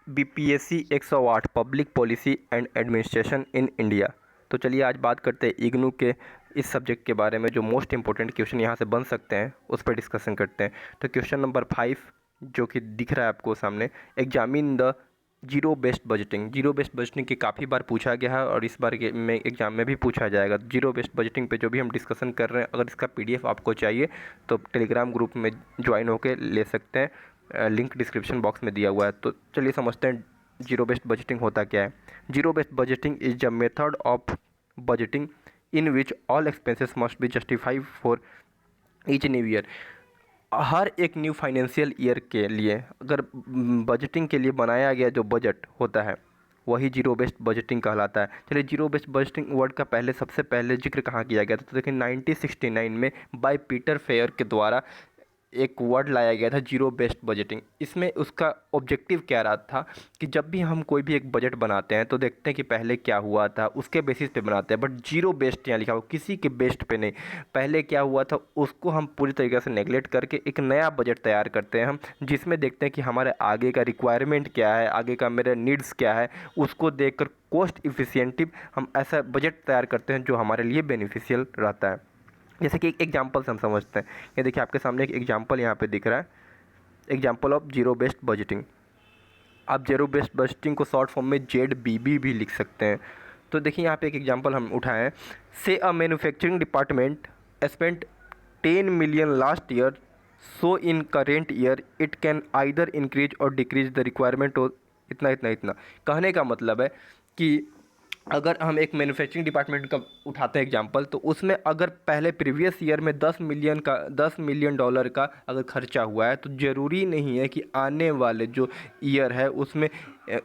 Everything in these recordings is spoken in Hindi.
BPSC 108 public policy and administration in India. तो चलिए आज बात करते हैं इग्नू के इस सब्जेक्ट के बारे में, जो मोस्ट इंपॉर्टेंट क्वेश्चन यहाँ से बन सकते हैं उस पर डिस्कशन करते हैं। तो क्वेश्चन नंबर 5 जो कि दिख रहा है आपको सामने, examine the zero based budgeting. Zero based budgeting की काफ़ी बार पूछा गया है और इस बार के में एग्जाम में भी पूछा जाएगा। जीरो बेस्ड बजटिंग पे जो भी हम डिस्कशन कर रहे हैं, अगर इसका पीडीएफ आपको चाहिए तो टेलीग्राम ग्रुप में ज्वाइन होकर ले सकते हैं, लिंक डिस्क्रिप्शन बॉक्स में दिया हुआ है। तो चलिए समझते हैं जीरो बेस्ड बजटिंग होता क्या है। Zero based budgeting is the method of budgeting in which all expenses must be justified for each new year. हर एक न्यू फाइनेंशियल ईयर के लिए अगर बजटिंग के लिए बनाया गया जो बजट होता है वही जीरो बेस्ड बजटिंग कहलाता है। चलिए जीरो बेस्ड बजटिंग वर्ड का सबसे पहले जिक्र कहाँ किया गया था, तो देखिए 1969 में बाय पीटर फेयर के द्वारा एक वर्ड लाया गया था, जीरो बेस्ड बजटिंग। इसमें उसका ऑब्जेक्टिव क्या रहा था कि जब भी हम कोई भी एक बजट बनाते हैं तो देखते हैं कि पहले क्या हुआ था, उसके बेसिस पे बनाते हैं। बट जीरो बेस्ड यहाँ लिखा हुआ, किसी के बेस्ड पे नहीं, पहले क्या हुआ था उसको हम पूरी तरीके से नेगलेक्ट करके एक नया बजट तैयार करते हैं हम, जिसमें देखते हैं कि हमारे आगे का रिक्वायरमेंट क्या है, आगे का मेरे नीड्स क्या है, उसको देखकर कॉस्ट इफिशिएंटिव हम ऐसा बजट तैयार करते हैं जो हमारे लिए बेनिफिशियल रहता है। जैसे कि एक एग्जांपल से हम समझते हैं। ये देखिए आपके सामने एक एग्जांपल यहाँ पे दिख रहा है, example of zero based budgeting. आप जीरो बेस्ड बजटिंग को शॉर्ट फॉर्म में ZBB भी लिख सकते हैं। तो देखिए यहाँ पे एक एग्जांपल हम उठाए हैं। से a manufacturing department spent 10 million last year, so in current year it can either increase और डिक्रीज द रिक्वायरमेंट हो इतना इतना इतना। कहने का मतलब है कि अगर हम एक मैन्युफैक्चरिंग डिपार्टमेंट का उठाते हैं एग्जांपल, तो उसमें अगर पहले प्रीवियस ईयर में 10 मिलियन डॉलर का अगर खर्चा हुआ है, तो ज़रूरी नहीं है कि आने वाले जो ईयर है उसमें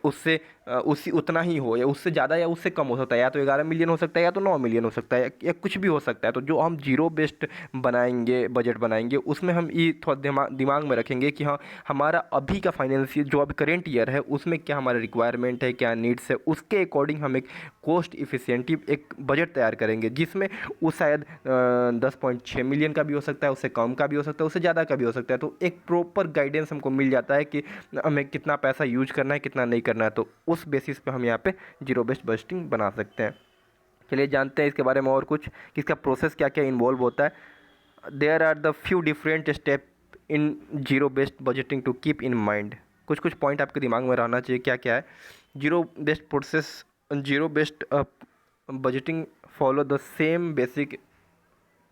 उससे उसी उतना ही हो, या उससे ज़्यादा या उससे कम हो सकता है। या तो 11 मिलियन हो सकता है, या तो 9 मिलियन हो सकता है, या कुछ भी हो सकता है। तो जो हम जीरो बेस्ड बनाएंगे, बजट बनाएंगे, उसमें हम ये थोड़ा दिमाग में रखेंगे कि हाँ, हमारा अभी का फाइनेंशियल जो अभी करेंट ईयर है उसमें क्या हमारा रिक्वायरमेंट है, क्या नीड्स है, उसके अकॉर्डिंग हम एक कॉस्ट इफिशिएंटिव एक बजट तैयार करेंगे, जिसमें वो शायद 10.6 मिलियन का भी हो सकता है, उससे कम का भी हो सकता है, उससे ज़्यादा का भी हो सकता है। तो एक प्रॉपर गाइडेंस हमको मिल जाता है कि हमें कितना पैसा यूज करना है, कितना नहीं करना है। तो उस बेसिस पे हम यहाँ पे जीरो बेस्ड बजटिंग बना सकते हैं। चलिए जानते हैं इसके बारे में और कुछ, कि इसका प्रोसेस क्या क्या इन्वॉल्व होता है। There are the few different step in zero based budgeting to keep in mind. कुछ कुछ पॉइंट आपके दिमाग में रहना चाहिए, क्या क्या है। Zero based process, zero based budgeting follow the same basic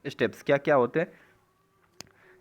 steps. क्या क्या होते हैं?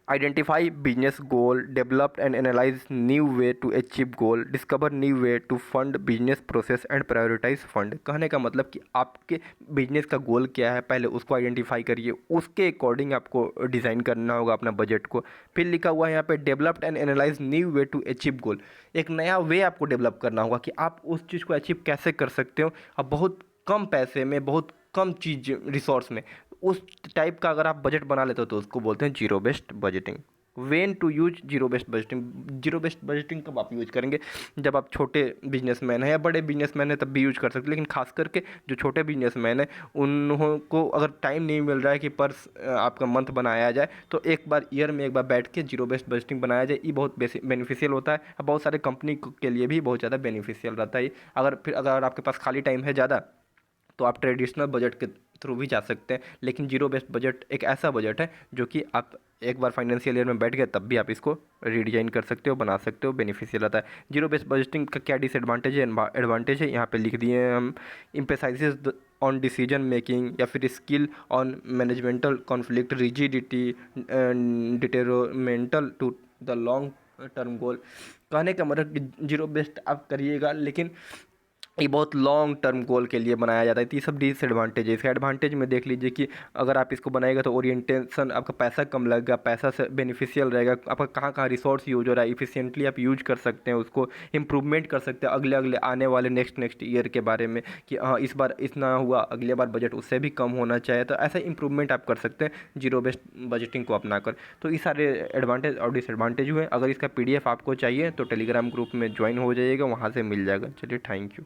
Identify business goal, develop and analyse new way to achieve goal, discover new way to fund business process and prioritise fund. कहने का मतलब कि आपके बिजनेस का गोल क्या है, पहले उसको आइडेंटिफाई करिए, उसके अकॉर्डिंग आपको डिज़ाइन करना होगा अपना बजट को। फिर लिखा हुआ है यहाँ पे developed and analyse new way to achieve goal. एक नया वे आपको डेवलप करना होगा कि आप उस चीज़ को अचीव कैसे कर सकते हो, अब बहुत कम पैसे में, बहुत कम चीज़ रिसोर्स में। उस टाइप का अगर आप बजट बना लेते हो तो उसको बोलते हैं zero based budgeting. When to use zero based budgeting. Zero based budgeting कब आप यूज करेंगे? जब आप छोटे बिजनेसमैन हैं या बड़े बिजनेसमैन हैं तब भी यूज कर सकते हैं, लेकिन खास करके जो छोटे बिजनेसमैन हैं उनको अगर टाइम नहीं मिल रहा है कि पर आपका मंथ बनाया जाए, तो एक बार ईयर में एक बार बैठ के जीरो बेस्ड बजटिंग बनाया जाए। ये बहुत बेनिफिशियल होता है, बहुत सारे कंपनी के लिए भी बहुत ज़्यादा बेनिफिशियल रहता है। अगर आपके पास खाली टाइम है ज़्यादा, तो आप ट्रेडिशनल बजट के थ्रू भी जा सकते हैं। लेकिन जीरो बेस्ड बजट एक ऐसा बजट है जो कि आप एक बार फाइनेंशियल ईयर में बैठ गए तब भी आप इसको रीडिजाइन कर सकते हो, बना सकते हो, बेनिफिशियल रहता है। जीरो बेस्ड बजटिंग का क्या डिसएडवांटेज है, एडवांटेज है, यहाँ पे लिख दिए हैं हम। इम्पेसाइजेज ऑन डिसीजन मेकिंग, या फिर skill on managemental conflict, rigidity, detrimental to the long term goal. कहने का मतलब जीरो बेस्ड आप करिएगा, लेकिन ये बहुत लॉन्ग टर्म गोल के लिए बनाया जाता है। तो ये सब डिसएडवांटेज है। इसका एडवांटेज में देख लीजिए कि अगर आप इसको बनाएगा तो ओरिएंटेशन, आपका पैसा कम लगेगा, पैसा से बेनिफिशियल रहेगा, आपका कहाँ कहाँ रिसोर्स यूज हो रहा है इफिशिएंटली आप यूज कर सकते हैं, उसको इम्प्रूवमेंट कर सकते हैं अगले अगले आने वाले नेक्स्ट ईयर के बारे में, कि हाँ इस बार इतना हुआ, अगले बार बजट उससे भी कम होना चाहिए। तो ऐसा इंप्रूवमेंट आप कर सकते हैं जीरो बेस्ड बजटिंग को अपनाकर। तो ये सारे एडवांटेज और डिसएडवांटेज हुए। अगर इसका PDF आपको चाहिए तो टेलीग्राम ग्रुप में ज्वाइन हो जाइएगा, वहाँ से मिल जाएगा। चलिए थैंक यू।